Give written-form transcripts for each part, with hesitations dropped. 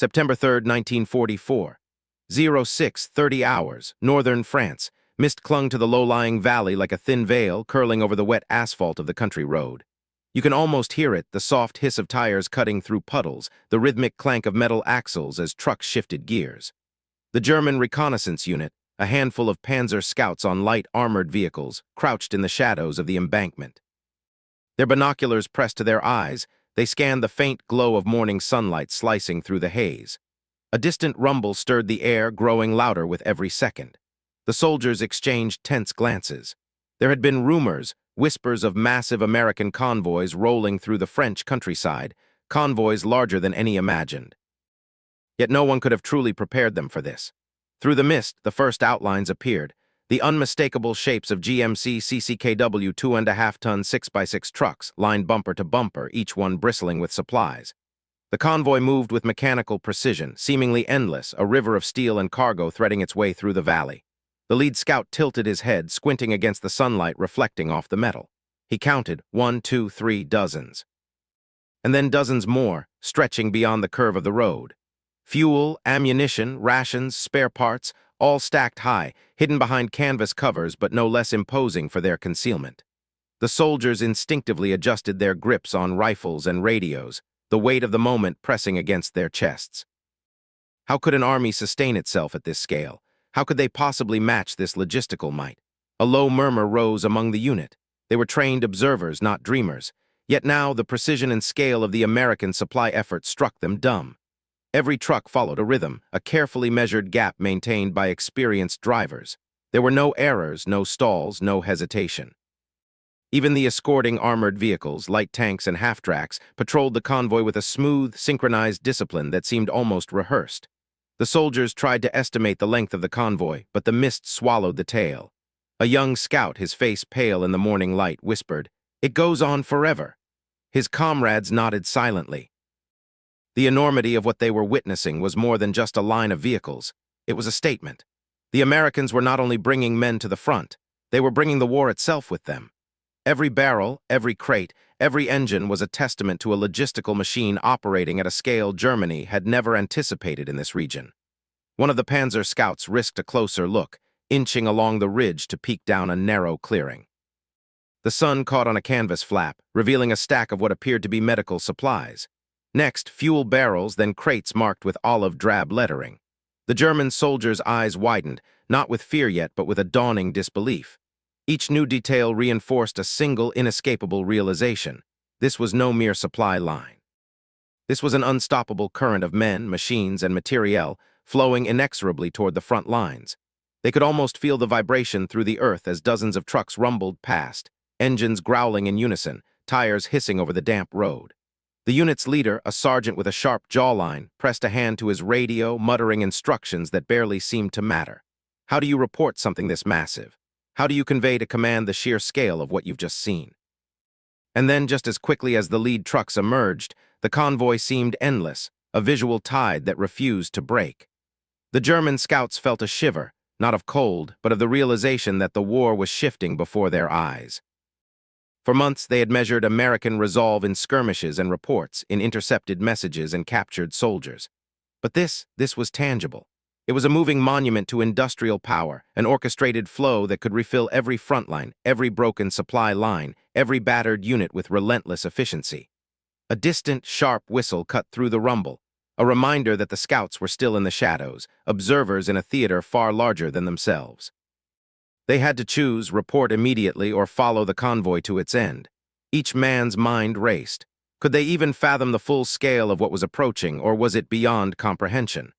September 3, 1944. 06:30 hours, northern France. Mist clung to the low-lying valley like a thin veil curling over the wet asphalt of the country road. You can almost hear it, the soft hiss of tires cutting through puddles, the rhythmic clank of metal axles as trucks shifted gears. The German reconnaissance unit, a handful of Panzer scouts on light armored vehicles, crouched in the shadows of the embankment. Their binoculars pressed to their eyes, they scanned the faint glow of morning sunlight slicing through the haze. A distant rumble stirred the air, growing louder with every second. The soldiers exchanged tense glances. There had been rumors, whispers of massive American convoys rolling through the French countryside, convoys larger than any imagined. Yet no one could have truly prepared them for this. Through the mist, the first outlines appeared, the unmistakable shapes of GMC CCKW 2.5-ton 6x6 trucks, lined bumper to bumper, each one bristling with supplies. The convoy moved with mechanical precision, seemingly endless, a river of steel and cargo threading its way through the valley. The lead scout tilted his head, squinting against the sunlight reflecting off the metal. He counted 1, 2, 3 dozens. And then dozens more, stretching beyond the curve of the road. Fuel, ammunition, rations, spare parts, all stacked high, hidden behind canvas covers but no less imposing for their concealment. The soldiers instinctively adjusted their grips on rifles and radios, the weight of the moment pressing against their chests. How could an army sustain itself at this scale? How could they possibly match this logistical might? A low murmur rose among the unit. They were trained observers, not dreamers. Yet now the precision and scale of the American supply effort struck them dumb. Every truck followed a rhythm, a carefully measured gap maintained by experienced drivers. There were no errors, no stalls, no hesitation. Even the escorting armored vehicles, light tanks and half-tracks, patrolled the convoy with a smooth, synchronized discipline that seemed almost rehearsed. The soldiers tried to estimate the length of the convoy, but the mist swallowed the tale. A young scout, his face pale in the morning light, whispered, "It goes on forever." His comrades nodded silently. The enormity of what they were witnessing was more than just a line of vehicles. It was a statement. The Americans were not only bringing men to the front, they were bringing the war itself with them. Every barrel, every crate, every engine was a testament to a logistical machine operating at a scale Germany had never anticipated in this region. One of the Panzer scouts risked a closer look, inching along the ridge to peek down a narrow clearing. The sun caught on a canvas flap, revealing a stack of what appeared to be medical supplies. Next, fuel barrels, then crates marked with olive drab lettering. The German soldier's eyes widened, not with fear yet, but with a dawning disbelief. Each new detail reinforced a single, inescapable realization. This was no mere supply line. This was an unstoppable current of men, machines, and materiel flowing inexorably toward the front lines. They could almost feel the vibration through the earth as dozens of trucks rumbled past, engines growling in unison, tires hissing over the damp road. The unit's leader, a sergeant with a sharp jawline, pressed a hand to his radio, muttering instructions that barely seemed to matter. How do you report something this massive? How do you convey to command the sheer scale of what you've just seen? And then, just as quickly as the lead trucks emerged, the convoy seemed endless, a visual tide that refused to break. The German scouts felt a shiver, not of cold, but of the realization that the war was shifting before their eyes. For months, they had measured American resolve in skirmishes and reports, in intercepted messages and captured soldiers. But this was tangible. It was a moving monument to industrial power, an orchestrated flow that could refill every front line, every broken supply line, every battered unit with relentless efficiency. A distant, sharp whistle cut through the rumble, a reminder that the scouts were still in the shadows, observers in a theater far larger than themselves. They had to choose, report immediately, or follow the convoy to its end. Each man's mind raced. Could they even fathom the full scale of what was approaching, or was it beyond comprehension?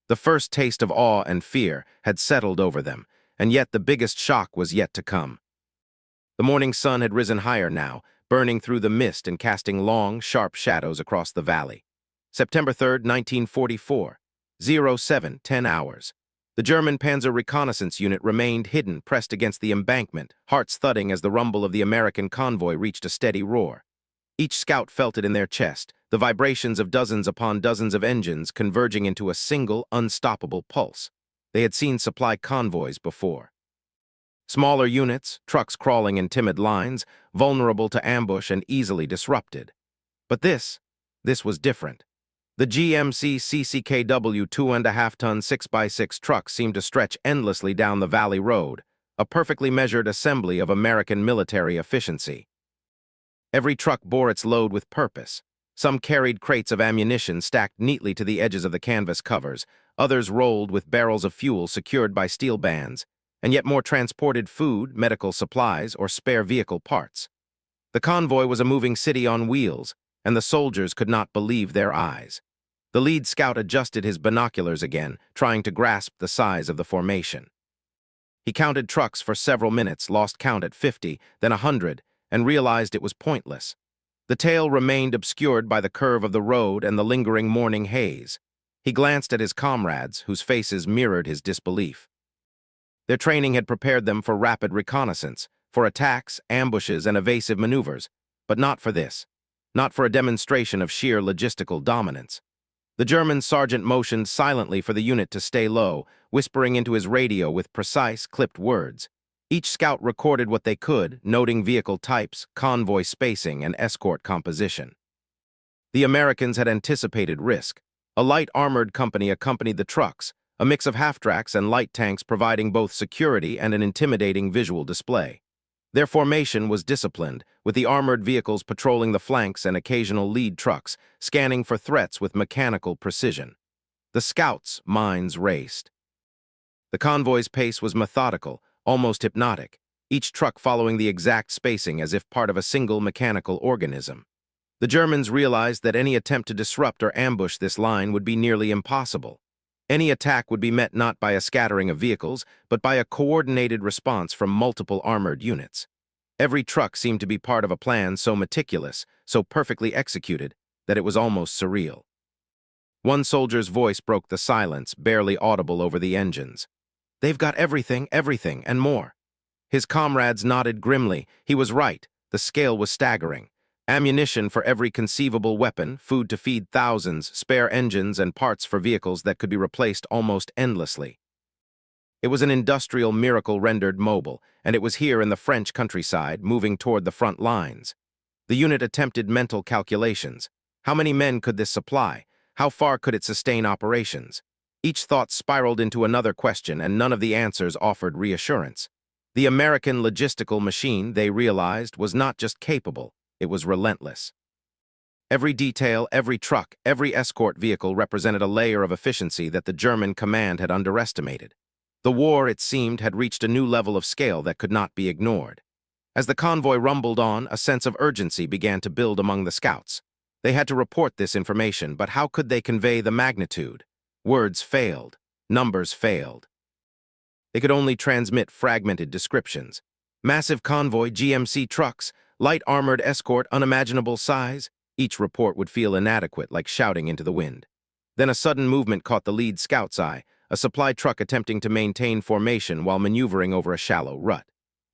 The first taste of awe and fear had settled over them, and yet the biggest shock was yet to come. The morning sun had risen higher now, burning through the mist and casting long, sharp shadows across the valley. September 3, 1944, 07:10 hours. The German Panzer reconnaissance unit remained hidden, pressed against the embankment, hearts thudding as the rumble of the American convoy reached a steady roar. Each scout felt it in their chest, the vibrations of dozens upon dozens of engines converging into a single, unstoppable pulse. They had seen supply convoys before. Smaller units, trucks crawling in timid lines, vulnerable to ambush and easily disrupted. But this was different. The GMC CCKW 2.5-ton 6x6 truck seemed to stretch endlessly down the valley road, a perfectly measured assembly of American military efficiency. Every truck bore its load with purpose. Some carried crates of ammunition stacked neatly to the edges of the canvas covers, others rolled with barrels of fuel secured by steel bands, and yet more transported food, medical supplies, or spare vehicle parts. The convoy was a moving city on wheels, and the soldiers could not believe their eyes. The lead scout adjusted his binoculars again, trying to grasp the size of the formation. He counted trucks for several minutes, lost count at 50, then 100, and realized it was pointless. The tail remained obscured by the curve of the road and the lingering morning haze. He glanced at his comrades, whose faces mirrored his disbelief. Their training had prepared them for rapid reconnaissance, for attacks, ambushes, and evasive maneuvers, but not for this, not for a demonstration of sheer logistical dominance. The German sergeant motioned silently for the unit to stay low, whispering into his radio with precise, clipped words. Each scout recorded what they could, noting vehicle types, convoy spacing, and escort composition. The Americans had anticipated risk. A light armored company accompanied the trucks, a mix of half-tracks and light tanks providing both security and an intimidating visual display. Their formation was disciplined, with the armored vehicles patrolling the flanks and occasional lead trucks, scanning for threats with mechanical precision. The scouts' minds raced. The convoy's pace was methodical, almost hypnotic, each truck following the exact spacing as if part of a single mechanical organism. The Germans realized that any attempt to disrupt or ambush this line would be nearly impossible. Any attack would be met not by a scattering of vehicles, but by a coordinated response from multiple armored units. Every truck seemed to be part of a plan so meticulous, so perfectly executed, that it was almost surreal. One soldier's voice broke the silence, barely audible over the engines. "They've got everything, and more." His comrades nodded grimly. He was right. The scale was staggering. Ammunition for every conceivable weapon, food to feed thousands, spare engines and parts for vehicles that could be replaced almost endlessly. It was an industrial miracle rendered mobile, and it was here in the French countryside, moving toward the front lines. The unit attempted mental calculations. How many men could this supply? How far could it sustain operations? Each thought spiraled into another question, and none of the answers offered reassurance. The American logistical machine, they realized, was not just capable, it was relentless. Every detail, every truck, every escort vehicle represented a layer of efficiency that the German command had underestimated. The war, it seemed, had reached a new level of scale that could not be ignored. As the convoy rumbled on, a sense of urgency began to build among the scouts. They had to report this information, but how could they convey the magnitude? Words failed. Numbers failed. They could only transmit fragmented descriptions. Massive convoy, GMC trucks, light armored escort, unimaginable size. Each report would feel inadequate, like shouting into the wind. Then a sudden movement caught the lead scout's eye, a supply truck attempting to maintain formation while maneuvering over a shallow rut.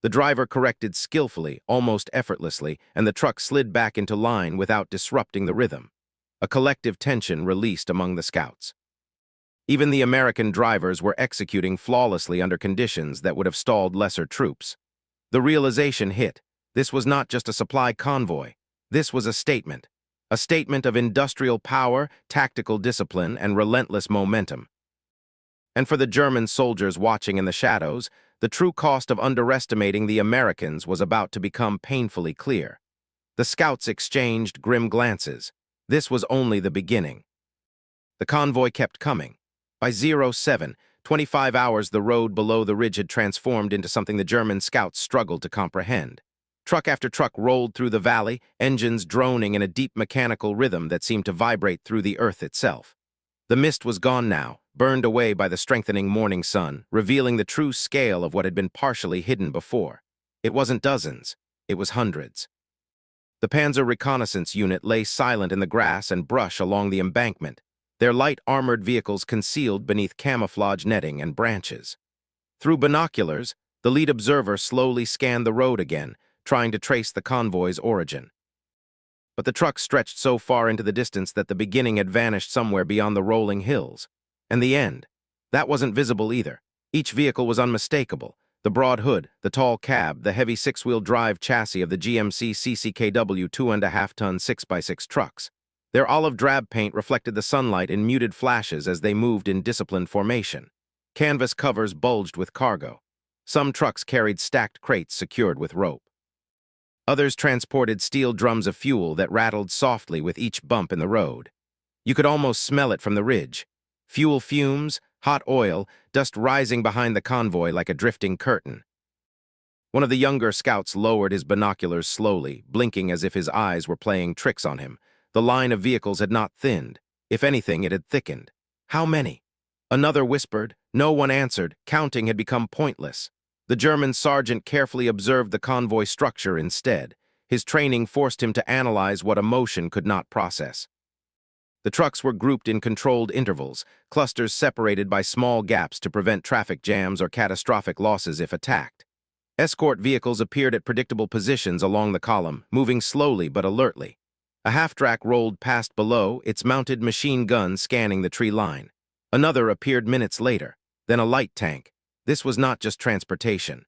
The driver corrected skillfully, almost effortlessly, and the truck slid back into line without disrupting the rhythm. A collective tension released among the scouts. Even the American drivers were executing flawlessly under conditions that would have stalled lesser troops. The realization hit. This was not just a supply convoy. This was a statement of industrial power, tactical discipline, and relentless momentum. And for the German soldiers watching in the shadows, the true cost of underestimating the Americans was about to become painfully clear. The scouts exchanged grim glances. This was only the beginning. The convoy kept coming. By 07, 25 hours, the road below the ridge had transformed into something the German scouts struggled to comprehend. Truck after truck rolled through the valley, engines droning in a deep mechanical rhythm that seemed to vibrate through the earth itself. The mist was gone now, burned away by the strengthening morning sun, revealing the true scale of what had been partially hidden before. It wasn't dozens, it was hundreds. The Panzer reconnaissance unit lay silent in the grass and brush along the embankment, their light armored vehicles concealed beneath camouflage netting and branches. Through binoculars, the lead observer slowly scanned the road again, trying to trace the convoy's origin. But the truck stretched so far into the distance that the beginning had vanished somewhere beyond the rolling hills. And the end. That wasn't visible either. Each vehicle was unmistakable. The broad hood, the tall cab, the heavy six-wheel drive chassis of the GMC CCKW 2.5-ton 6x6 trucks. Their olive-drab paint reflected the sunlight in muted flashes as they moved in disciplined formation. Canvas covers bulged with cargo. Some trucks carried stacked crates secured with rope. Others transported steel drums of fuel that rattled softly with each bump in the road. You could almost smell it from the ridge. Fuel fumes, hot oil, dust rising behind the convoy like a drifting curtain. One of the younger scouts lowered his binoculars slowly, blinking as if his eyes were playing tricks on him. The line of vehicles had not thinned. If anything, it had thickened. How many? Another whispered. No one answered. Counting had become pointless. The German sergeant carefully observed the convoy structure instead. His training forced him to analyze what emotion could not process. The trucks were grouped in controlled intervals, clusters separated by small gaps to prevent traffic jams or catastrophic losses if attacked. Escort vehicles appeared at predictable positions along the column, moving slowly but alertly. A half-track rolled past below, its mounted machine gun scanning the tree line. Another appeared minutes later, then a light tank. This was not just transportation.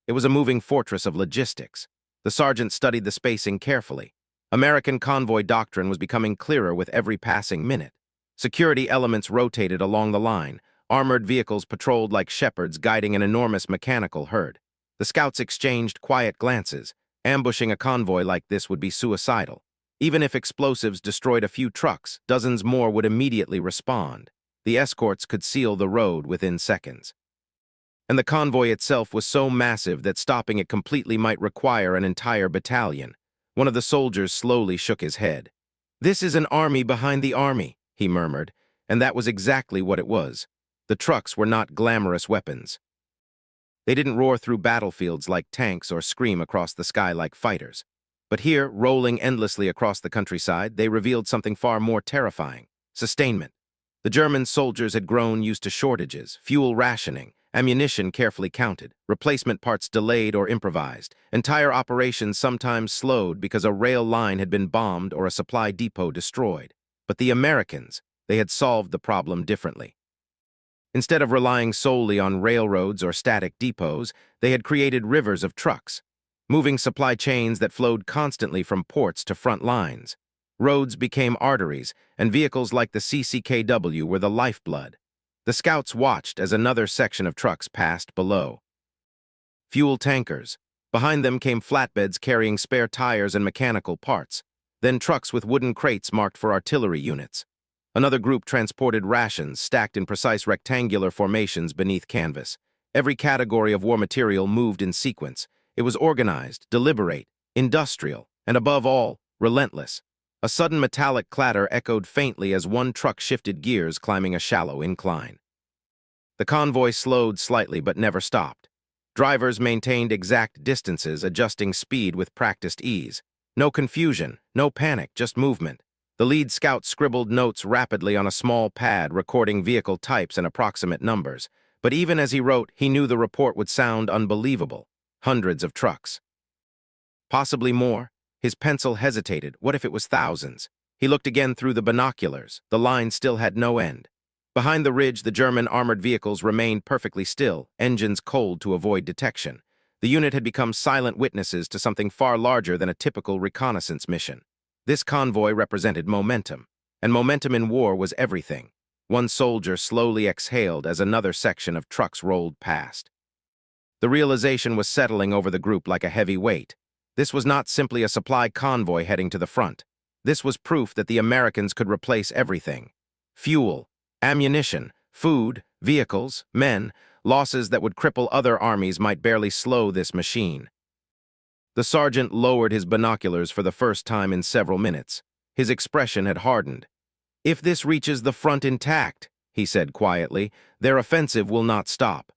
It was a moving fortress of logistics. The sergeant studied the spacing carefully. American convoy doctrine was becoming clearer with every passing minute. Security elements rotated along the line. Armored vehicles patrolled like shepherds guiding an enormous mechanical herd. The scouts exchanged quiet glances. Ambushing a convoy like this would be suicidal. Even if explosives destroyed a few trucks, dozens more would immediately respond. The escorts could seal the road within seconds. And the convoy itself was so massive that stopping it completely might require an entire battalion. One of the soldiers slowly shook his head. "This is an army behind the army," he murmured, and that was exactly what it was. The trucks were not glamorous weapons. They didn't roar through battlefields like tanks or scream across the sky like fighters. But here, rolling endlessly across the countryside, they revealed something far more terrifying: sustainment. The German soldiers had grown used to shortages, fuel rationing, ammunition carefully counted, replacement parts delayed or improvised, entire operations sometimes slowed because a rail line had been bombed or a supply depot destroyed. But the Americans, they had solved the problem differently. Instead of relying solely on railroads or static depots, they had created rivers of trucks, moving supply chains that flowed constantly from ports to front lines. Roads became arteries, and vehicles like the CCKW were the lifeblood. The scouts watched as another section of trucks passed below. Fuel tankers. Behind them came flatbeds carrying spare tires and mechanical parts. Then trucks with wooden crates marked for artillery units. Another group transported rations stacked in precise rectangular formations beneath canvas. Every category of war material moved in sequence. It was organized, deliberate, industrial, and above all, relentless. A sudden metallic clatter echoed faintly as one truck shifted gears climbing a shallow incline. The convoy slowed slightly but never stopped. Drivers maintained exact distances, adjusting speed with practiced ease. No confusion, no panic, just movement. The lead scout scribbled notes rapidly on a small pad, recording vehicle types and approximate numbers. But even as he wrote, he knew the report would sound unbelievable. Hundreds of trucks. Possibly more. His pencil hesitated. What if it was thousands? He looked again through the binoculars. The line still had no end. Behind the ridge, the German armored vehicles remained perfectly still, engines cold to avoid detection. The unit had become silent witnesses to something far larger than a typical reconnaissance mission. This convoy represented momentum, and momentum in war was everything. One soldier slowly exhaled as another section of trucks rolled past. The realization was settling over the group like a heavy weight. This was not simply a supply convoy heading to the front. This was proof that the Americans could replace everything. Fuel, ammunition, food, vehicles, men. Losses that would cripple other armies might barely slow this machine. The sergeant lowered his binoculars for the first time in several minutes. His expression had hardened. "If this reaches the front intact," he said quietly, "their offensive will not stop."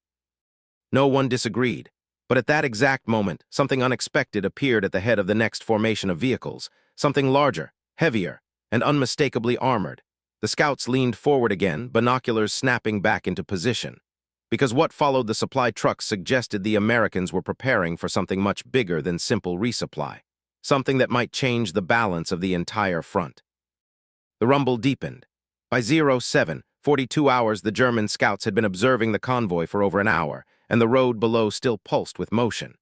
No one disagreed. But at that exact moment, something unexpected appeared at the head of the next formation of vehicles. Something larger, heavier, and unmistakably armored. The scouts leaned forward again, binoculars snapping back into position. Because what followed the supply trucks suggested the Americans were preparing for something much bigger than simple resupply. Something that might change the balance of the entire front. The rumble deepened. By 07:42 hours, the German scouts had been observing the convoy for over an hour, and the road below still pulsed with motion.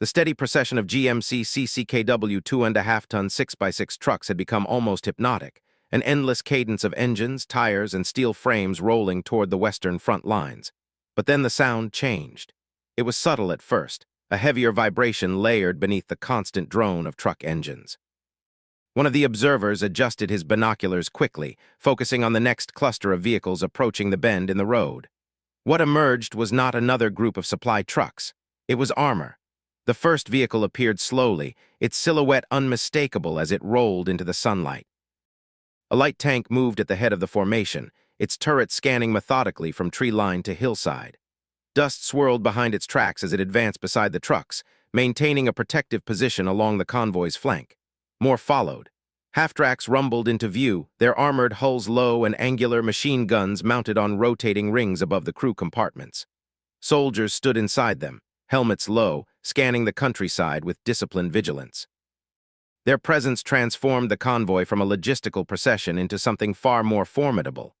The steady procession of GMC CCKW 2.5-ton 6x6 trucks had become almost hypnotic, an endless cadence of engines, tires, and steel frames rolling toward the western front lines. But then the sound changed. It was subtle at first, a heavier vibration layered beneath the constant drone of truck engines. One of the observers adjusted his binoculars quickly, focusing on the next cluster of vehicles approaching the bend in the road. What emerged was not another group of supply trucks. It was armor. The first vehicle appeared slowly, its silhouette unmistakable as it rolled into the sunlight. A light tank moved at the head of the formation, its turret scanning methodically from tree line to hillside. Dust swirled behind its tracks as it advanced beside the trucks, maintaining a protective position along the convoy's flank. More followed. Half-tracks rumbled into view, their armored hulls low and angular machine guns mounted on rotating rings above the crew compartments. Soldiers stood inside them, helmets low, scanning the countryside with disciplined vigilance. Their presence transformed the convoy from a logistical procession into something far more formidable.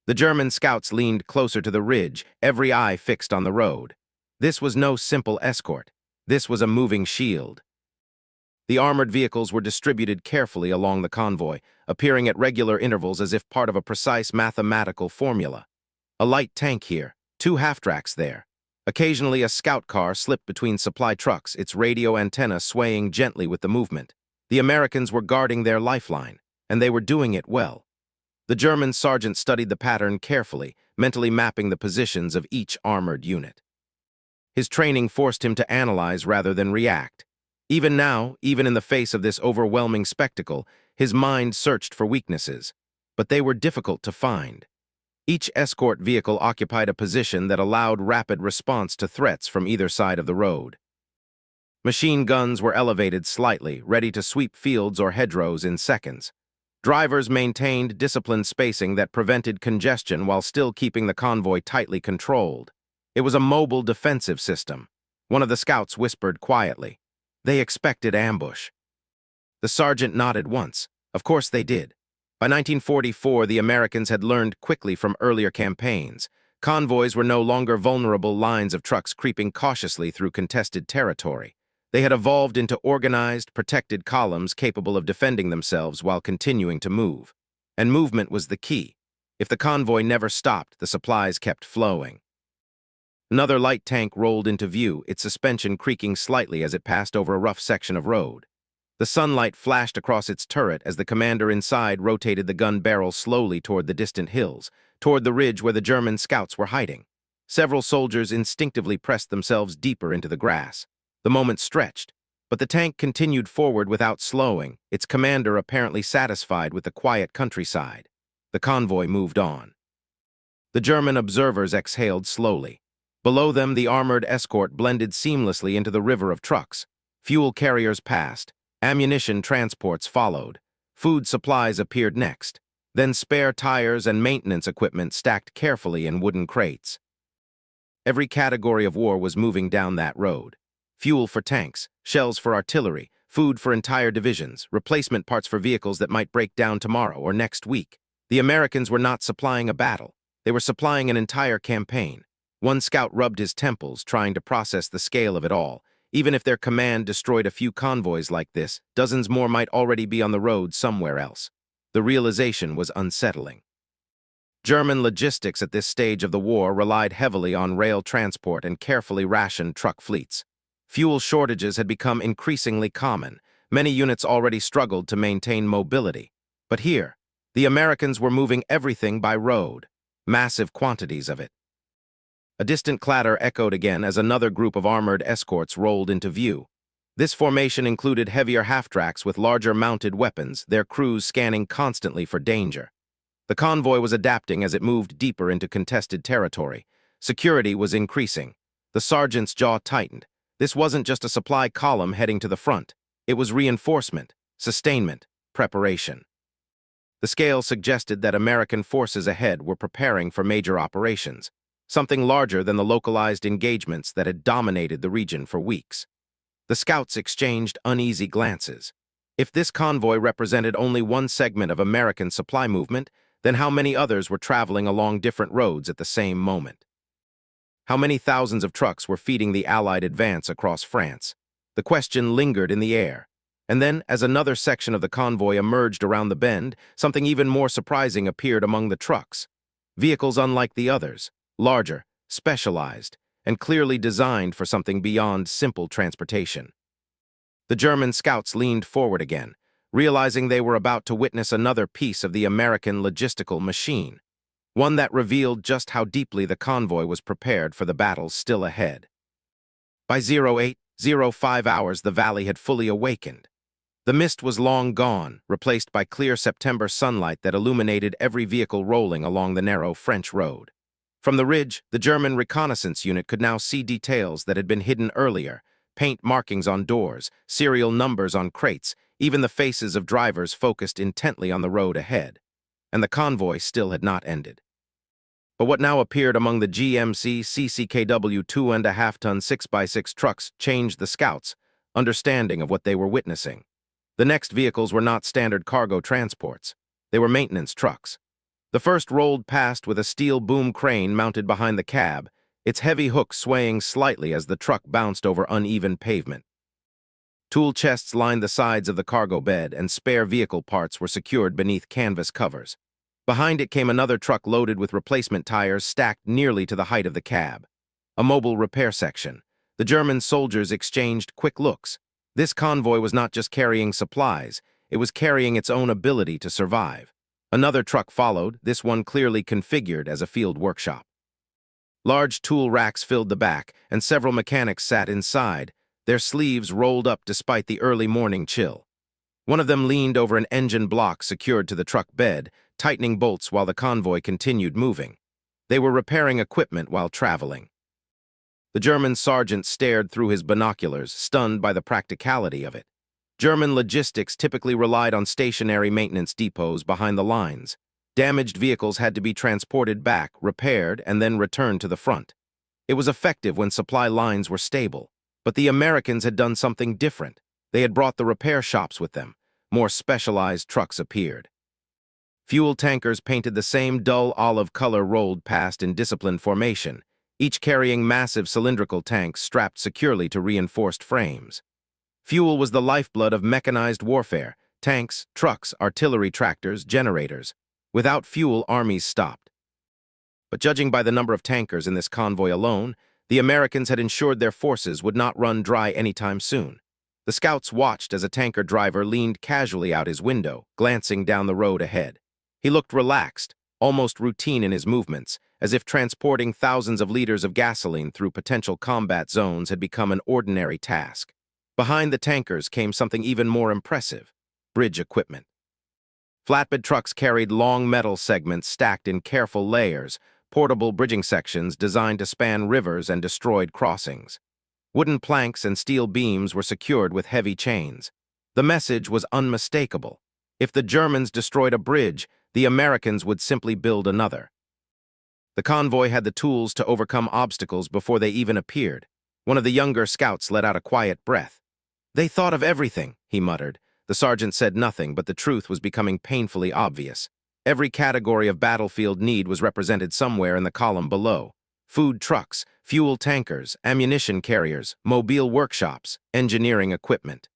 The German scouts leaned closer to the ridge, every eye fixed on the road. This was no simple escort. This was a moving shield. The armored vehicles were distributed carefully along the convoy, appearing at regular intervals as if part of a precise mathematical formula. A light tank here, 2 half-tracks there. Occasionally a scout car slipped between supply trucks, its radio antenna swaying gently with the movement. The Americans were guarding their lifeline, and they were doing it well. The German sergeant studied the pattern carefully, mentally mapping the positions of each armored unit. His training forced him to analyze rather than react. Even now, even in the face of this overwhelming spectacle, his mind searched for weaknesses, but they were difficult to find. Each escort vehicle occupied a position that allowed rapid response to threats from either side of the road. Machine guns were elevated slightly, ready to sweep fields or hedgerows in seconds. Drivers maintained disciplined spacing that prevented congestion while still keeping the convoy tightly controlled. It was a mobile defensive system. One of the scouts whispered quietly. They expected ambush. The sergeant nodded once. Of course they did. By 1944, the Americans had learned quickly from earlier campaigns. Convoys were no longer vulnerable lines of trucks creeping cautiously through contested territory. They had evolved into organized, protected columns capable of defending themselves while continuing to move. And movement was the key. If the convoy never stopped, the supplies kept flowing. Another light tank rolled into view, its suspension creaking slightly as it passed over a rough section of road. The sunlight flashed across its turret as the commander inside rotated the gun barrel slowly toward the distant hills, toward the ridge where the German scouts were hiding. Several soldiers instinctively pressed themselves deeper into the grass. The moment stretched, but the tank continued forward without slowing, its commander apparently satisfied with the quiet countryside. The convoy moved on. The German observers exhaled slowly. Below them, the armored escort blended seamlessly into the river of trucks. Fuel carriers passed. Ammunition transports followed. Food supplies appeared next. Then spare tires and maintenance equipment stacked carefully in wooden crates. Every category of war was moving down that road. Fuel for tanks, shells for artillery, food for entire divisions, replacement parts for vehicles that might break down tomorrow or next week. The Americans were not supplying a battle. They were supplying an entire campaign. One scout rubbed his temples, trying to process the scale of it all. Even if their command destroyed a few convoys like this, dozens more might already be on the road somewhere else. The realization was unsettling. German logistics at this stage of the war relied heavily on rail transport and carefully rationed truck fleets. Fuel shortages had become increasingly common. Many units already struggled to maintain mobility. But here, the Americans were moving everything by road, massive quantities of it. A distant clatter echoed again as another group of armored escorts rolled into view. This formation included heavier half-tracks with larger mounted weapons, their crews scanning constantly for danger. The convoy was adapting as it moved deeper into contested territory. Security was increasing. The sergeant's jaw tightened. This wasn't just a supply column heading to the front. It was reinforcement, sustainment, preparation. The scale suggested that American forces ahead were preparing for major operations, something larger than the localized engagements that had dominated the region for weeks. The scouts exchanged uneasy glances. If this convoy represented only one segment of American supply movement, then how many others were traveling along different roads at the same moment? How many thousands of trucks were feeding the Allied advance across France? The question lingered in the air. And then, as another section of the convoy emerged around the bend, something even more surprising appeared among the trucks. Vehicles unlike the others, larger, specialized, and clearly designed for something beyond simple transportation. The German scouts leaned forward again, realizing they were about to witness another piece of the American logistical machine, one that revealed just how deeply the convoy was prepared for the battles still ahead. By 08:05 hours, the valley had fully awakened. The mist was long gone, replaced by clear September sunlight that illuminated every vehicle rolling along the narrow French road. From the ridge, the German reconnaissance unit could now see details that had been hidden earlier: paint markings on doors, serial numbers on crates, even the faces of drivers focused intently on the road ahead. And the convoy still had not ended. But what now appeared among the GMC CCKW 2.5-ton 6x6 trucks changed the scouts' understanding of what they were witnessing. The next vehicles were not standard cargo transports. They were maintenance trucks. The first rolled past with a steel boom crane mounted behind the cab, its heavy hook swaying slightly as the truck bounced over uneven pavement. Tool chests lined the sides of the cargo bed, and spare vehicle parts were secured beneath canvas covers. Behind it came another truck loaded with replacement tires stacked nearly to the height of the cab. A mobile repair section. The German soldiers exchanged quick looks. This convoy was not just carrying supplies, it was carrying its own ability to survive. Another truck followed, this one clearly configured as a field workshop. Large tool racks filled the back, and several mechanics sat inside, their sleeves rolled up despite the early morning chill. One of them leaned over an engine block secured to the truck bed, tightening bolts while the convoy continued moving. They were repairing equipment while traveling. The German sergeant stared through his binoculars, stunned by the practicality of it. German logistics typically relied on stationary maintenance depots behind the lines. Damaged vehicles had to be transported back, repaired, and then returned to the front. It was effective when supply lines were stable. But the Americans had done something different. They had brought the repair shops with them. More specialized trucks appeared. Fuel tankers painted the same dull olive color rolled past in disciplined formation, each carrying massive cylindrical tanks strapped securely to reinforced frames. Fuel was the lifeblood of mechanized warfare: tanks, trucks, artillery tractors, generators. Without fuel, armies stopped. But judging by the number of tankers in this convoy alone, the Americans had ensured their forces would not run dry anytime soon. The scouts watched as a tanker driver leaned casually out his window, glancing down the road ahead. He looked relaxed, almost routine in his movements, as if transporting thousands of liters of gasoline through potential combat zones had become an ordinary task. Behind the tankers came something even more impressive: bridge equipment. Flatbed trucks carried long metal segments stacked in careful layers, portable bridging sections designed to span rivers and destroyed crossings. Wooden planks and steel beams were secured with heavy chains. The message was unmistakable. If the Germans destroyed a bridge, the Americans would simply build another. The convoy had the tools to overcome obstacles before they even appeared. One of the younger scouts let out a quiet breath. "They thought of everything," he muttered. The sergeant said nothing, but the truth was becoming painfully obvious. Every category of battlefield need was represented somewhere in the column below: food trucks, fuel tankers, ammunition carriers, mobile workshops, engineering equipment.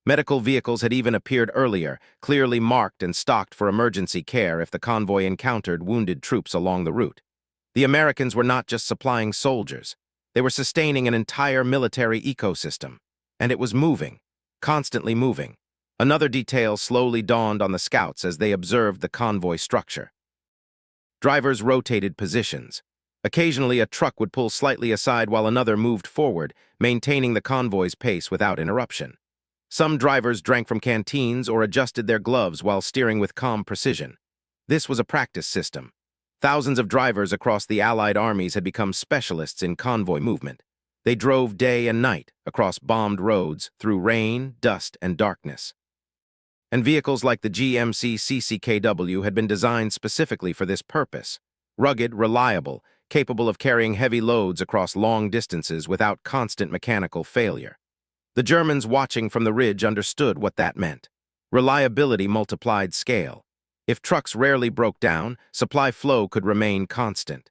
Medical vehicles had even appeared earlier, clearly marked and stocked for emergency care if the convoy encountered wounded troops along the route. The Americans were not just supplying soldiers. They were sustaining an entire military ecosystem. And it was moving, constantly moving. Another detail slowly dawned on the scouts as they observed the convoy structure. Drivers rotated positions. Occasionally, a truck would pull slightly aside while another moved forward, maintaining the convoy's pace without interruption. Some drivers drank from canteens or adjusted their gloves while steering with calm precision. This was a practice system. Thousands of drivers across the Allied armies had become specialists in convoy movement. They drove day and night, across bombed roads, through rain, dust, and darkness. And vehicles like the GMC CCKW had been designed specifically for this purpose: rugged, reliable, capable of carrying heavy loads across long distances without constant mechanical failure. The Germans watching from the ridge understood what that meant. Reliability multiplied scale. If trucks rarely broke down, supply flow could remain constant.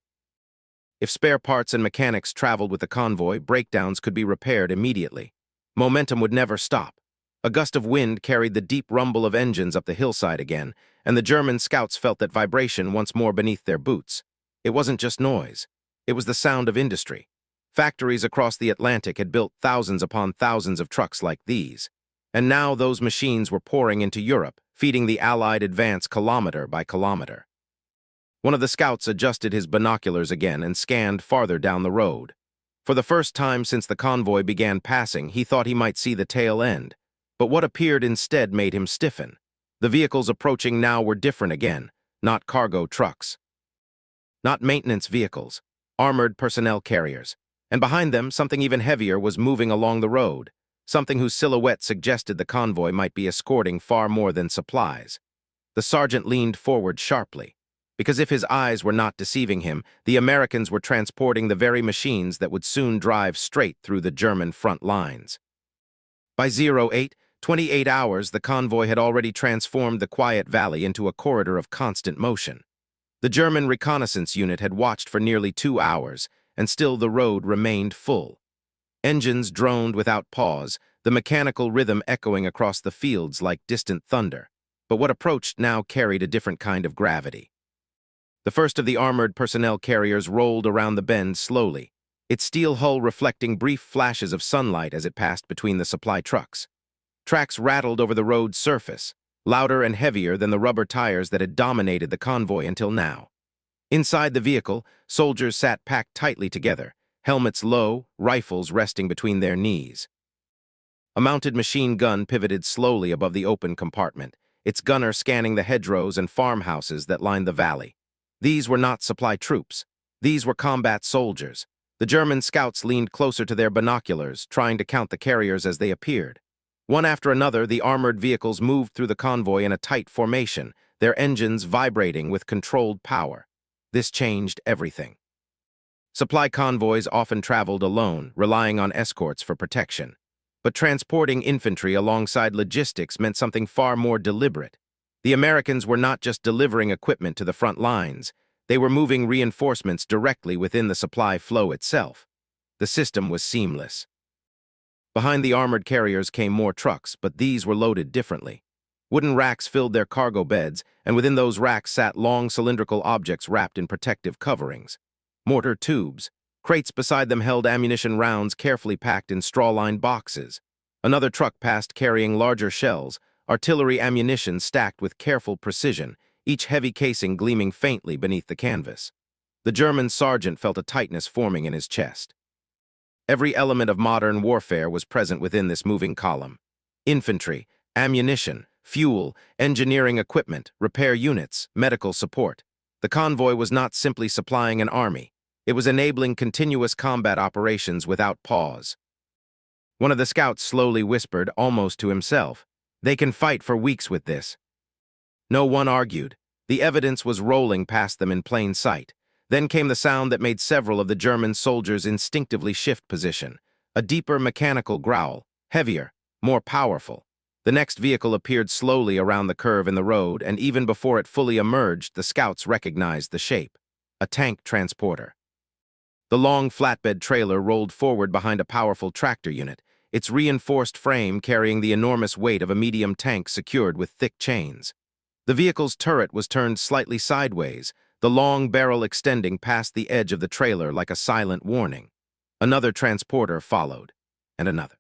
If spare parts and mechanics traveled with the convoy, breakdowns could be repaired immediately. Momentum would never stop. A gust of wind carried the deep rumble of engines up the hillside again, and the German scouts felt that vibration once more beneath their boots. It wasn't just noise. It was the sound of industry. Factories across the Atlantic had built thousands upon thousands of trucks like these. And now those machines were pouring into Europe, feeding the Allied advance kilometer by kilometer. One of the scouts adjusted his binoculars again and scanned farther down the road. For the first time since the convoy began passing, he thought he might see the tail end. But what appeared instead made him stiffen. The vehicles approaching now were different again, not cargo trucks. Not maintenance vehicles, armored personnel carriers. And behind them, something even heavier was moving along the road, something whose silhouette suggested the convoy might be escorting far more than supplies. The sergeant leaned forward sharply, because if his eyes were not deceiving him, the Americans were transporting the very machines that would soon drive straight through the German front lines. By 28 hours, the convoy had already transformed the quiet valley into a corridor of constant motion. The German reconnaissance unit had watched for nearly 2 hours, and still the road remained full. Engines droned without pause, the mechanical rhythm echoing across the fields like distant thunder. But what approached now carried a different kind of gravity. The first of the armored personnel carriers rolled around the bend slowly, its steel hull reflecting brief flashes of sunlight as it passed between the supply trucks. Tracks rattled over the road's surface, louder and heavier than the rubber tires that had dominated the convoy until now. Inside the vehicle, soldiers sat packed tightly together, helmets low, rifles resting between their knees. A mounted machine gun pivoted slowly above the open compartment, its gunner scanning the hedgerows and farmhouses that lined the valley. These were not supply troops. These were combat soldiers. The German scouts leaned closer to their binoculars, trying to count the carriers as they appeared. One after another, the armored vehicles moved through the convoy in a tight formation, their engines vibrating with controlled power. This changed everything. Supply convoys often traveled alone, relying on escorts for protection. But transporting infantry alongside logistics meant something far more deliberate. The Americans were not just delivering equipment to the front lines, they were moving reinforcements directly within the supply flow itself. The system was seamless. Behind the armored carriers came more trucks, but these were loaded differently. Wooden racks filled their cargo beds, and within those racks sat long cylindrical objects wrapped in protective coverings. Mortar tubes. Crates beside them held ammunition rounds carefully packed in straw-lined boxes. Another truck passed carrying larger shells, artillery ammunition stacked with careful precision, each heavy casing gleaming faintly beneath the canvas. The German sergeant felt a tightness forming in his chest. Every element of modern warfare was present within this moving column. Infantry, ammunition, fuel, engineering equipment, repair units, medical support. The convoy was not simply supplying an army. It was enabling continuous combat operations without pause. One of the scouts slowly whispered, almost to himself, "They can fight for weeks with this." No one argued. The evidence was rolling past them in plain sight. Then came the sound that made several of the German soldiers instinctively shift position. A deeper mechanical growl, heavier, more powerful. The next vehicle appeared slowly around the curve in the road, and even before it fully emerged, the scouts recognized the shape. A tank transporter. The long flatbed trailer rolled forward behind a powerful tractor unit, its reinforced frame carrying the enormous weight of a medium tank secured with thick chains. The vehicle's turret was turned slightly sideways, the long barrel extending past the edge of the trailer like a silent warning. Another transporter followed, and another.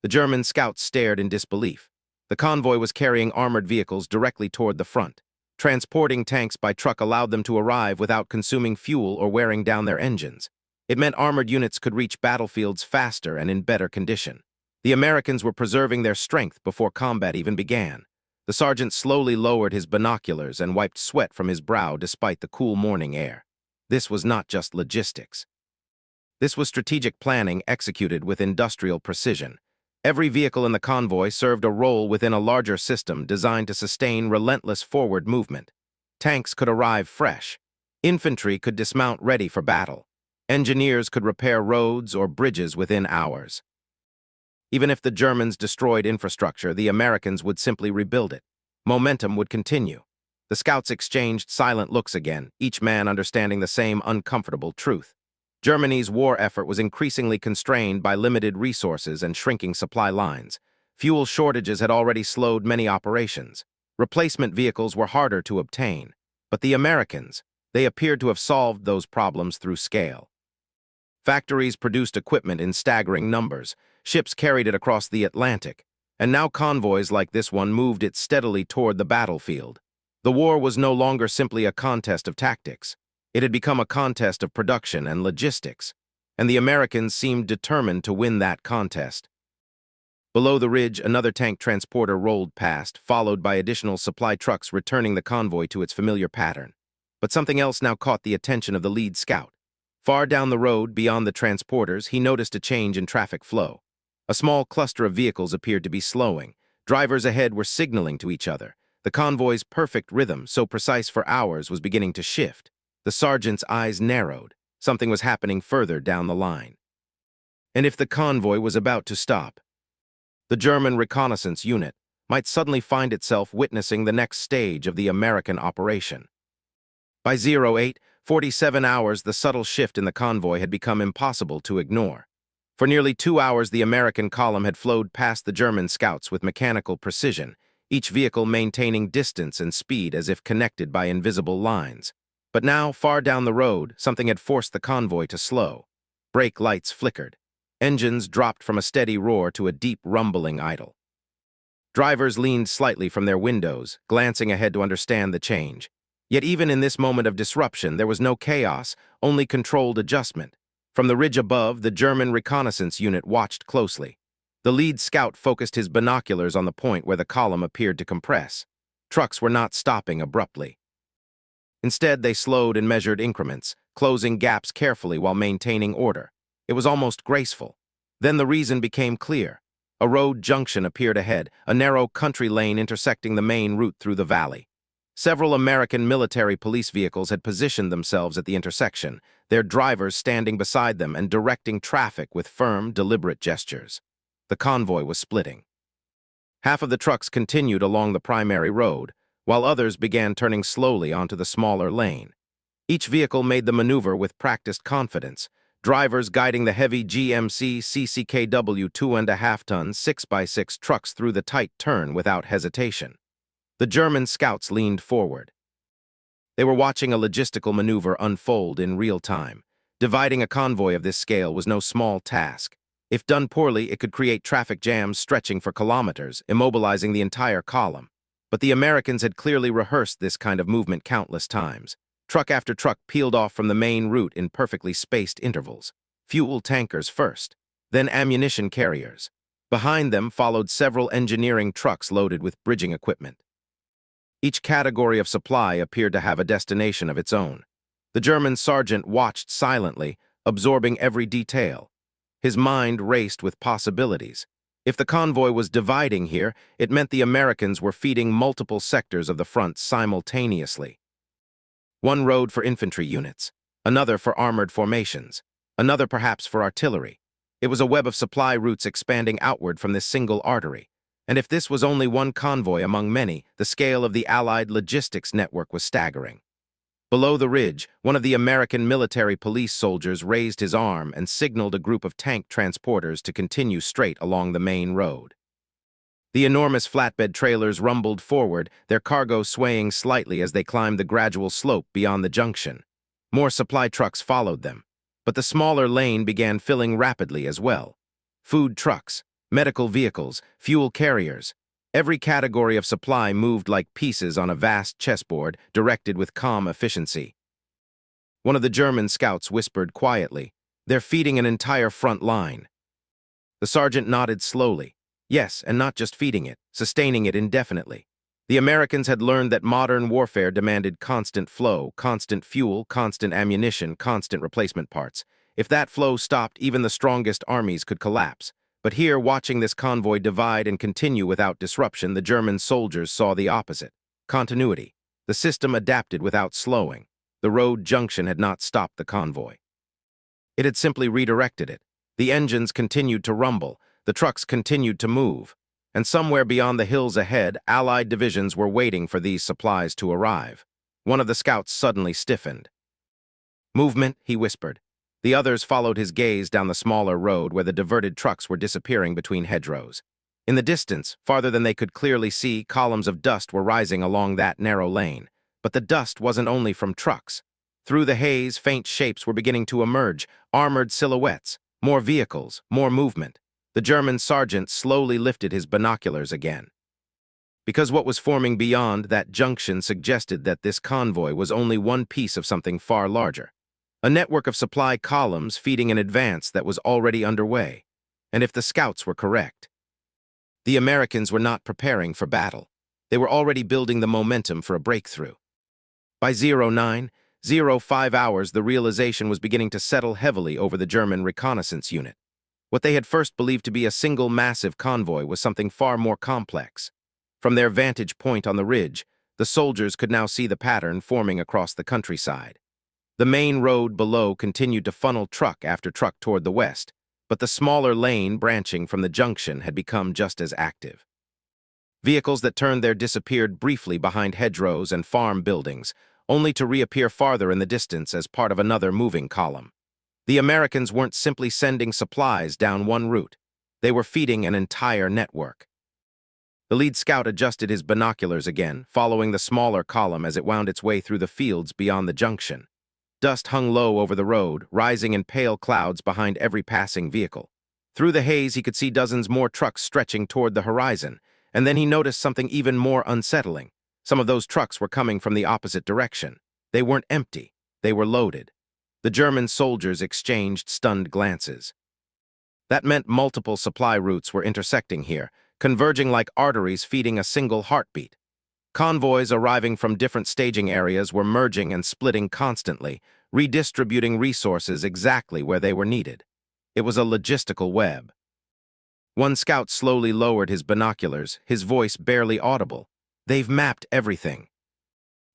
The German scouts stared in disbelief. The convoy was carrying armored vehicles directly toward the front. Transporting tanks by truck allowed them to arrive without consuming fuel or wearing down their engines. It meant armored units could reach battlefields faster and in better condition. The Americans were preserving their strength before combat even began. The sergeant slowly lowered his binoculars and wiped sweat from his brow despite the cool morning air. This was not just logistics. This was strategic planning executed with industrial precision. Every vehicle in the convoy served a role within a larger system designed to sustain relentless forward movement. Tanks could arrive fresh. Infantry could dismount ready for battle. Engineers could repair roads or bridges within hours. Even if the Germans destroyed infrastructure, the Americans would simply rebuild it. Momentum would continue. The scouts exchanged silent looks again, each man understanding the same uncomfortable truth. Germany's war effort was increasingly constrained by limited resources and shrinking supply lines. Fuel shortages had already slowed many operations. Replacement vehicles were harder to obtain. But the Americans, they appeared to have solved those problems through scale. Factories produced equipment in staggering numbers. Ships carried it across the Atlantic. And now convoys like this one moved it steadily toward the battlefield. The war was no longer simply a contest of tactics. It had become a contest of production and logistics, and the Americans seemed determined to win that contest. Below the ridge, another tank transporter rolled past, followed by additional supply trucks returning the convoy to its familiar pattern. But something else now caught the attention of the lead scout. Far down the road, beyond the transporters, he noticed a change in traffic flow. A small cluster of vehicles appeared to be slowing. Drivers ahead were signaling to each other. The convoy's perfect rhythm, so precise for hours, was beginning to shift. The sergeant's eyes narrowed. Something was happening further down the line. And if the convoy was about to stop, the German reconnaissance unit might suddenly find itself witnessing the next stage of the American operation. By 08:47 hours, the subtle shift in the convoy had become impossible to ignore. For nearly 2 hours, the American column had flowed past the German scouts with mechanical precision, each vehicle maintaining distance and speed as if connected by invisible lines. But now, far down the road, something had forced the convoy to slow. Brake lights flickered. Engines dropped from a steady roar to a deep, rumbling idle. Drivers leaned slightly from their windows, glancing ahead to understand the change. Yet even in this moment of disruption, there was no chaos, only controlled adjustment. From the ridge above, the German reconnaissance unit watched closely. The lead scout focused his binoculars on the point where the column appeared to compress. Trucks were not stopping abruptly. Instead, they slowed in measured increments, closing gaps carefully while maintaining order. It was almost graceful. Then the reason became clear. A road junction appeared ahead, a narrow country lane intersecting the main route through the valley. Several American military police vehicles had positioned themselves at the intersection, their drivers standing beside them and directing traffic with firm, deliberate gestures. The convoy was splitting. Half of the trucks continued along the primary road, while others began turning slowly onto the smaller lane. Each vehicle made the maneuver with practiced confidence, drivers guiding the heavy GMC CCKW 2.5-ton 6x6 trucks through the tight turn without hesitation. The German scouts leaned forward. They were watching a logistical maneuver unfold in real time. Dividing a convoy of this scale was no small task. If done poorly, it could create traffic jams stretching for kilometers, immobilizing the entire column. But the Americans had clearly rehearsed this kind of movement countless times. Truck after truck peeled off from the main route in perfectly spaced intervals. Fuel tankers first, then ammunition carriers. Behind them followed several engineering trucks loaded with bridging equipment. Each category of supply appeared to have a destination of its own. The German sergeant watched silently, absorbing every detail. His mind raced with possibilities. If the convoy was dividing here, it meant the Americans were feeding multiple sectors of the front simultaneously. One road for infantry units, another for armored formations, another perhaps for artillery. It was a web of supply routes expanding outward from this single artery. And if this was only one convoy among many, the scale of the Allied logistics network was staggering. Below the ridge, one of the American military police soldiers raised his arm and signaled a group of tank transporters to continue straight along the main road. The enormous flatbed trailers rumbled forward, their cargo swaying slightly as they climbed the gradual slope beyond the junction. More supply trucks followed them, but the smaller lane began filling rapidly as well. Food trucks, medical vehicles, fuel carriers. Every category of supply moved like pieces on a vast chessboard, directed with calm efficiency. One of the German scouts whispered quietly, "They're feeding an entire front line." The sergeant nodded slowly. Yes, and not just feeding it, sustaining it indefinitely. The Americans had learned that modern warfare demanded constant flow, constant fuel, constant ammunition, constant replacement parts. If that flow stopped, even the strongest armies could collapse. But here, watching this convoy divide and continue without disruption, the German soldiers saw the opposite. Continuity. The system adapted without slowing. The road junction had not stopped the convoy. It had simply redirected it. The engines continued to rumble, the trucks continued to move, and somewhere beyond the hills ahead, Allied divisions were waiting for these supplies to arrive. One of the scouts suddenly stiffened. "Movement," he whispered. The others followed his gaze down the smaller road where the diverted trucks were disappearing between hedgerows. In the distance, farther than they could clearly see, columns of dust were rising along that narrow lane. But the dust wasn't only from trucks. Through the haze, faint shapes were beginning to emerge, armored silhouettes, more vehicles, more movement. The German sergeant slowly lifted his binoculars again. Because what was forming beyond that junction suggested that this convoy was only one piece of something far larger. A network of supply columns feeding an advance that was already underway. And if the scouts were correct, the Americans were not preparing for battle. They were already building the momentum for a breakthrough. By 09:05 hours, the realization was beginning to settle heavily over the German reconnaissance unit. What they had first believed to be a single massive convoy was something far more complex. From their vantage point on the ridge, the soldiers could now see the pattern forming across the countryside. The main road below continued to funnel truck after truck toward the west, but the smaller lane branching from the junction had become just as active. Vehicles that turned there disappeared briefly behind hedgerows and farm buildings, only to reappear farther in the distance as part of another moving column. The Americans weren't simply sending supplies down one route. They were feeding an entire network. The lead scout adjusted his binoculars again, following the smaller column as it wound its way through the fields beyond the junction. Dust hung low over the road, rising in pale clouds behind every passing vehicle. Through the haze, he could see dozens more trucks stretching toward the horizon, and then he noticed something even more unsettling. Some of those trucks were coming from the opposite direction. They weren't empty. They were loaded. The German soldiers exchanged stunned glances. That meant multiple supply routes were intersecting here, converging like arteries feeding a single heartbeat. Convoys arriving from different staging areas were merging and splitting constantly, redistributing resources exactly where they were needed. It was a logistical web. One scout slowly lowered his binoculars, his voice barely audible. "They've mapped everything."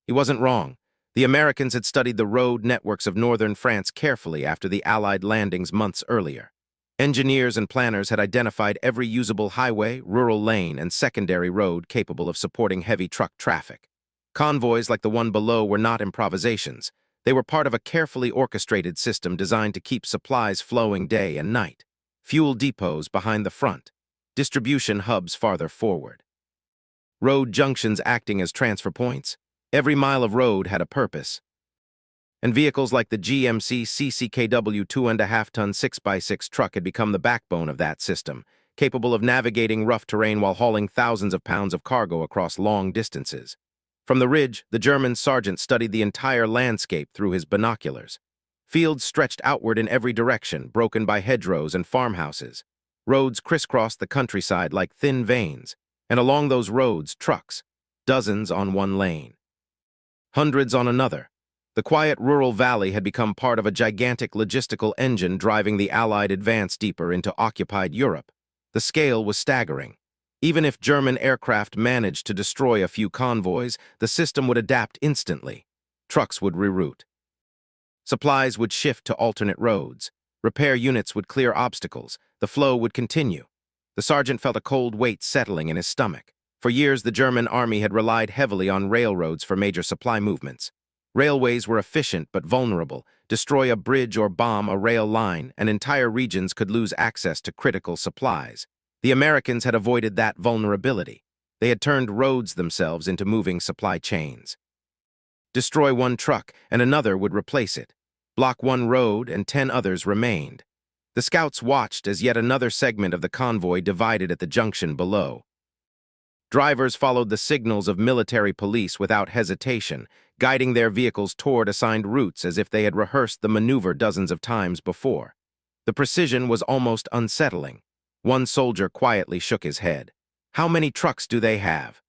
He wasn't wrong. The Americans had studied the road networks of northern France carefully after the Allied landings months earlier. Engineers and planners had identified every usable highway, rural lane, and secondary road capable of supporting heavy truck traffic. Convoys like the one below were not improvisations. They were part of a carefully orchestrated system designed to keep supplies flowing day and night. Fuel depots behind the front, distribution hubs farther forward. Road junctions acting as transfer points. Every mile of road had a purpose. And vehicles like the GMC CCKW 2.5-ton 6x6 truck had become the backbone of that system, capable of navigating rough terrain while hauling thousands of pounds of cargo across long distances. From the ridge, the German sergeant studied the entire landscape through his binoculars. Fields stretched outward in every direction, broken by hedgerows and farmhouses. Roads crisscrossed the countryside like thin veins, and along those roads, trucks, dozens on one lane, hundreds on another. The quiet rural valley had become part of a gigantic logistical engine driving the Allied advance deeper into occupied Europe. The scale was staggering. Even if German aircraft managed to destroy a few convoys, the system would adapt instantly. Trucks would reroute. Supplies would shift to alternate roads. Repair units would clear obstacles. The flow would continue. The sergeant felt a cold weight settling in his stomach. For years, the German army had relied heavily on railroads for major supply movements. Railways were efficient but vulnerable. Destroy a bridge or bomb a rail line, and entire regions could lose access to critical supplies. The Americans had avoided that vulnerability. They had turned roads themselves into moving supply chains. Destroy one truck, and another would replace it. Block one road, and 10 others remained. The scouts watched as yet another segment of the convoy divided at the junction below. Drivers followed the signals of military police without hesitation, guiding their vehicles toward assigned routes as if they had rehearsed the maneuver dozens of times before. The precision was almost unsettling. One soldier quietly shook his head. "How many trucks do they have?"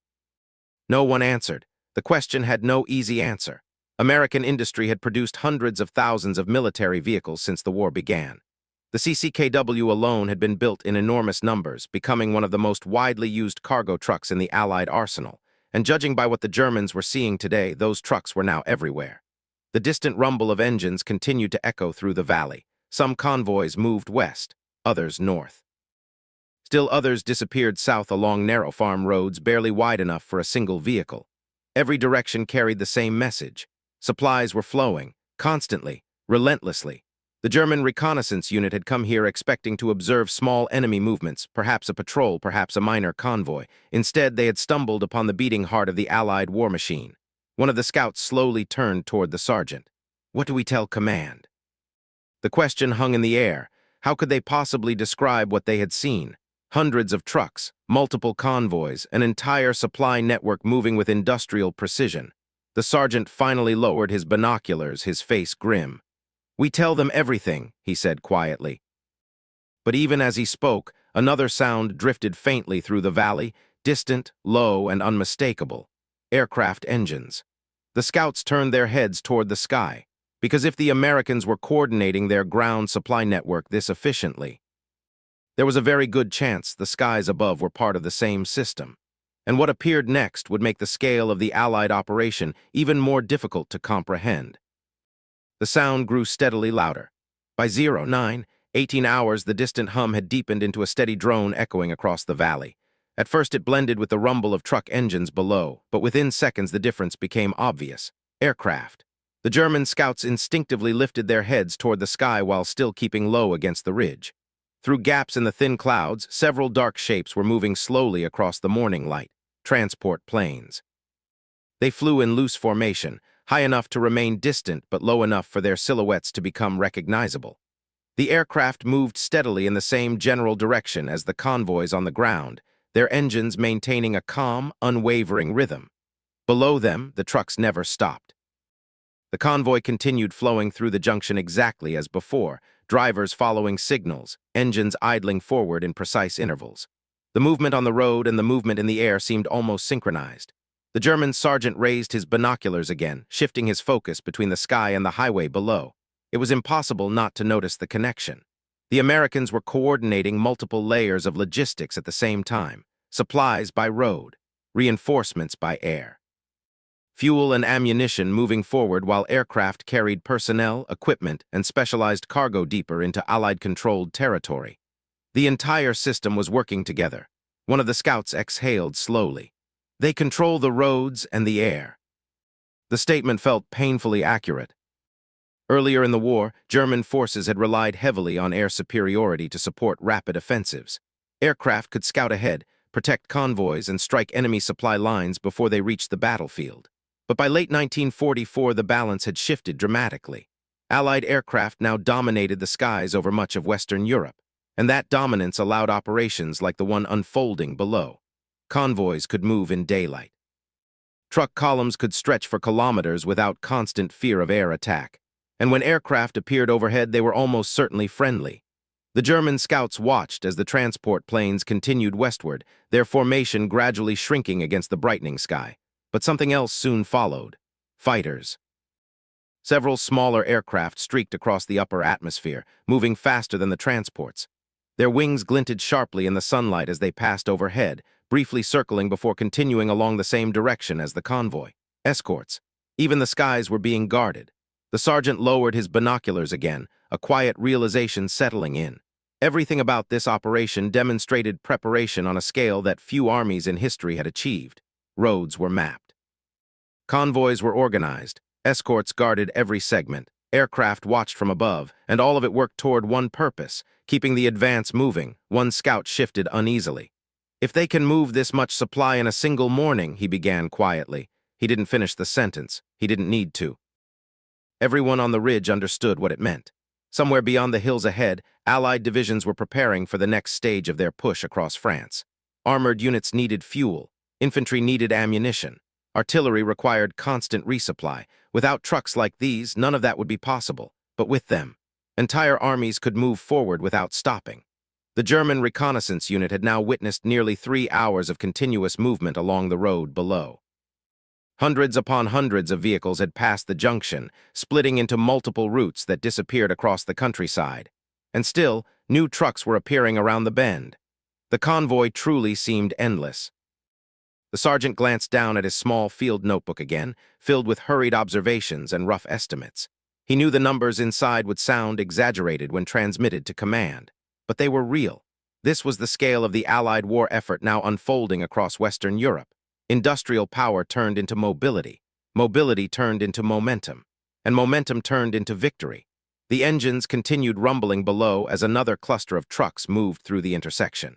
No one answered. The question had no easy answer. American industry had produced hundreds of thousands of military vehicles since the war began. The CCKW alone had been built in enormous numbers, becoming one of the most widely used cargo trucks in the Allied arsenal. And judging by what the Germans were seeing today, those trucks were now everywhere. The distant rumble of engines continued to echo through the valley. Some convoys moved west, others north. Still others disappeared south along narrow farm roads barely wide enough for a single vehicle. Every direction carried the same message. Supplies were flowing, constantly, relentlessly. The German reconnaissance unit had come here expecting to observe small enemy movements, perhaps a patrol, perhaps a minor convoy. Instead, they had stumbled upon the beating heart of the Allied war machine. One of the scouts slowly turned toward the sergeant. "What do we tell command?" The question hung in the air. How could they possibly describe what they had seen? Hundreds of trucks, multiple convoys, an entire supply network moving with industrial precision. The sergeant finally lowered his binoculars, his face grim. "We tell them everything," he said quietly. But even as he spoke, another sound drifted faintly through the valley, distant, low, and unmistakable. Aircraft engines. The scouts turned their heads toward the sky, because if the Americans were coordinating their ground supply network this efficiently, there was a very good chance the skies above were part of the same system. And what appeared next would make the scale of the Allied operation even more difficult to comprehend. The sound grew steadily louder. By 09:18 hours, the distant hum had deepened into a steady drone echoing across the valley. At first it blended with the rumble of truck engines below, but within seconds the difference became obvious. Aircraft. The German scouts instinctively lifted their heads toward the sky while still keeping low against the ridge. Through gaps in the thin clouds, several dark shapes were moving slowly across the morning light. Transport planes. They flew in loose formation, high enough to remain distant but low enough for their silhouettes to become recognizable. The aircraft moved steadily in the same general direction as the convoys on the ground, their engines maintaining a calm, unwavering rhythm. Below them, the trucks never stopped. The convoy continued flowing through the junction exactly as before, drivers following signals, engines idling forward in precise intervals. The movement on the road and the movement in the air seemed almost synchronized. The German sergeant raised his binoculars again, shifting his focus between the sky and the highway below. It was impossible not to notice the connection. The Americans were coordinating multiple layers of logistics at the same time. Supplies by road, reinforcements by air. Fuel and ammunition moving forward while aircraft carried personnel, equipment, and specialized cargo deeper into Allied-controlled territory. The entire system was working together. One of the scouts exhaled slowly. They control the roads and the air. The statement felt painfully accurate. Earlier in the war, German forces had relied heavily on air superiority to support rapid offensives. Aircraft could scout ahead, protect convoys, and strike enemy supply lines before they reached the battlefield. But by late 1944, the balance had shifted dramatically. Allied aircraft now dominated the skies over much of Western Europe, and that dominance allowed operations like the one unfolding below. Convoys could move in daylight. Truck columns could stretch for kilometers without constant fear of air attack. And when aircraft appeared overhead, they were almost certainly friendly. The German scouts watched as the transport planes continued westward, their formation gradually shrinking against the brightening sky. But something else soon followed. Fighters. Several smaller aircraft streaked across the upper atmosphere, moving faster than the transports. Their wings glinted sharply in the sunlight as they passed overhead, briefly circling before continuing along the same direction as the convoy. Escorts. Even the skies were being guarded. The sergeant lowered his binoculars again, a quiet realization settling in. Everything about this operation demonstrated preparation on a scale that few armies in history had achieved. Roads were mapped. Convoys were organized. Escorts guarded every segment. Aircraft watched from above, and all of it worked toward one purpose, keeping the advance moving. One scout shifted uneasily. "If they can move this much supply in a single morning," he began quietly. He didn't finish the sentence. He didn't need to. Everyone on the ridge understood what it meant. Somewhere beyond the hills ahead, Allied divisions were preparing for the next stage of their push across France. Armored units needed fuel. Infantry needed ammunition. Artillery required constant resupply. Without trucks like these, none of that would be possible. But with them, entire armies could move forward without stopping. The German reconnaissance unit had now witnessed nearly 3 hours of continuous movement along the road below. Hundreds upon hundreds of vehicles had passed the junction, splitting into multiple routes that disappeared across the countryside. And still, new trucks were appearing around the bend. The convoy truly seemed endless. The sergeant glanced down at his small field notebook again, filled with hurried observations and rough estimates. He knew the numbers inside would sound exaggerated when transmitted to command, but they were real. This was the scale of the Allied war effort now unfolding across Western Europe. Industrial power turned into mobility, mobility turned into momentum, and momentum turned into victory. The engines continued rumbling below as another cluster of trucks moved through the intersection.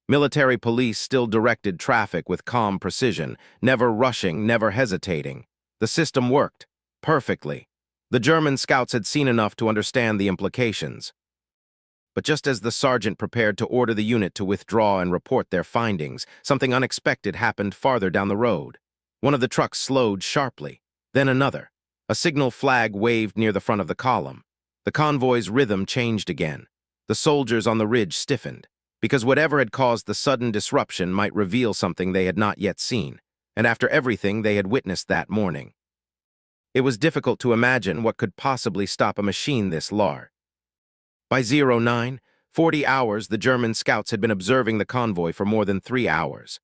Military police still directed traffic with calm precision, never rushing, never hesitating. The system worked perfectly. The German scouts had seen enough to understand the implications. But just as the sergeant prepared to order the unit to withdraw and report their findings, something unexpected happened farther down the road. One of the trucks slowed sharply, then another. A signal flag waved near the front of the column. The convoy's rhythm changed again. The soldiers on the ridge stiffened, because whatever had caused the sudden disruption might reveal something they had not yet seen, and after everything they had witnessed that morning. It was difficult to imagine what could possibly stop a machine this large. By 09:40 hours, the German scouts had been observing the convoy for more than 3 hours.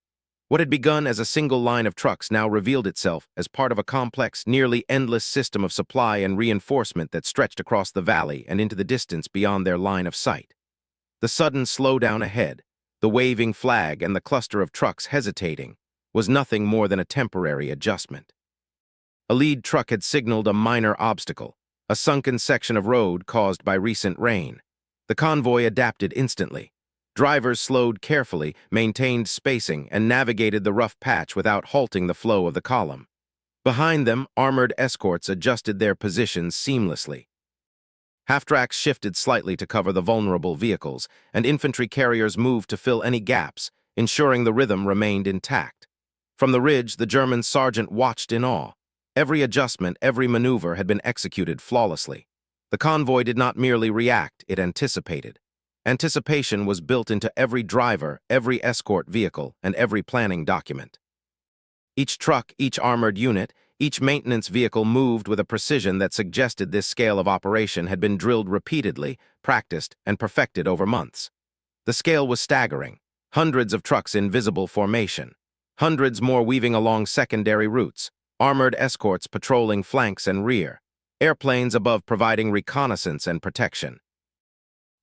What had begun as a single line of trucks now revealed itself as part of a complex, nearly endless system of supply and reinforcement that stretched across the valley and into the distance beyond their line of sight. The sudden slowdown ahead, the waving flag and the cluster of trucks hesitating, was nothing more than a temporary adjustment. A lead truck had signaled a minor obstacle, a sunken section of road caused by recent rain. The convoy adapted instantly. Drivers slowed carefully, maintained spacing, and navigated the rough patch without halting the flow of the column. Behind them, armored escorts adjusted their positions seamlessly. Half-tracks shifted slightly to cover the vulnerable vehicles, and infantry carriers moved to fill any gaps, ensuring the rhythm remained intact. From the ridge, the German sergeant watched in awe. Every adjustment, every maneuver had been executed flawlessly. The convoy did not merely react, it anticipated. Anticipation was built into every driver, every escort vehicle, and every planning document. Each truck, each armored unit, each maintenance vehicle moved with a precision that suggested this scale of operation had been drilled repeatedly, practiced, and perfected over months. The scale was staggering. Hundreds of trucks in visible formation. Hundreds more weaving along secondary routes. Armored escorts patrolling flanks and rear. Airplanes above providing reconnaissance and protection.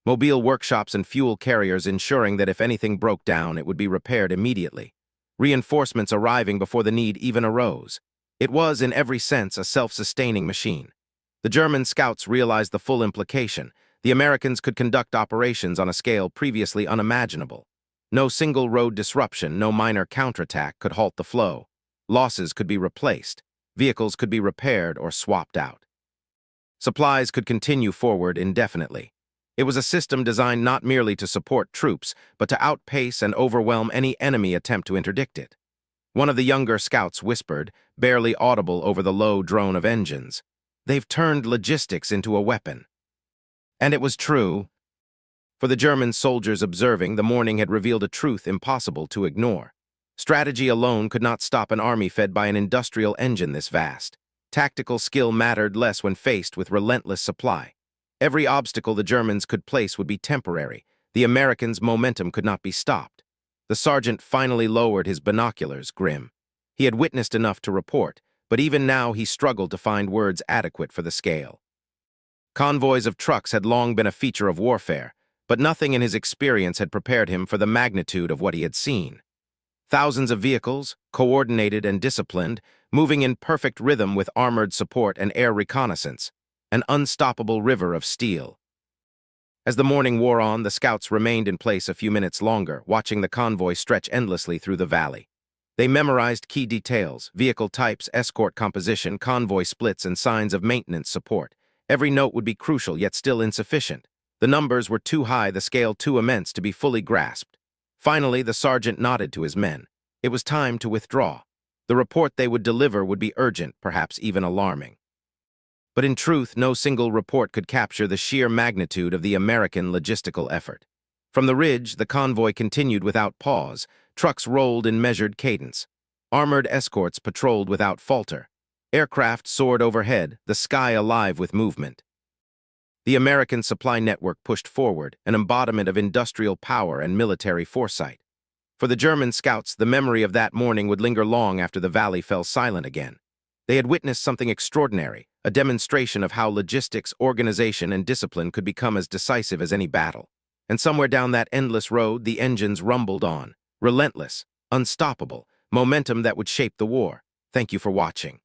Mobile workshops and fuel carriers ensuring that if anything broke down, it would be repaired immediately. Reinforcements arriving before the need even arose. It was, in every sense, a self-sustaining machine. The German scouts realized the full implication. The Americans could conduct operations on a scale previously unimaginable. No single road disruption, no minor counterattack could halt the flow. Losses could be replaced. Vehicles could be repaired or swapped out. Supplies could continue forward indefinitely. It was a system designed not merely to support troops, but to outpace and overwhelm any enemy attempt to interdict it. One of the younger scouts whispered, barely audible over the low drone of engines, "They've turned logistics into a weapon." And it was true. For the German soldiers observing, the morning had revealed a truth impossible to ignore. Strategy alone could not stop an army fed by an industrial engine this vast. Tactical skill mattered less when faced with relentless supply. Every obstacle the Germans could place would be temporary. The Americans' momentum could not be stopped. The sergeant finally lowered his binoculars, grim. He had witnessed enough to report, but even now he struggled to find words adequate for the scale. Convoys of trucks had long been a feature of warfare, but nothing in his experience had prepared him for the magnitude of what he had seen. Thousands of vehicles, coordinated and disciplined, moving in perfect rhythm with armored support and air reconnaissance. An unstoppable river of steel. As the morning wore on, the scouts remained in place a few minutes longer, watching the convoy stretch endlessly through the valley. They memorized key details, vehicle types, escort composition, convoy splits, and signs of maintenance support. Every note would be crucial, yet still insufficient. The numbers were too high, the scale too immense to be fully grasped. Finally, the sergeant nodded to his men. It was time to withdraw. The report they would deliver would be urgent, perhaps even alarming. But in truth, no single report could capture the sheer magnitude of the American logistical effort. From the ridge, the convoy continued without pause. Trucks rolled in measured cadence. Armored escorts patrolled without falter. Aircraft soared overhead, the sky alive with movement. The American supply network pushed forward, an embodiment of industrial power and military foresight. For the German scouts, the memory of that morning would linger long after the valley fell silent again. They had witnessed something extraordinary, a demonstration of how logistics, organization, and discipline could become as decisive as any battle. And somewhere down that endless road, the engines rumbled on, relentless, unstoppable, momentum that would shape the war. Thank you for watching.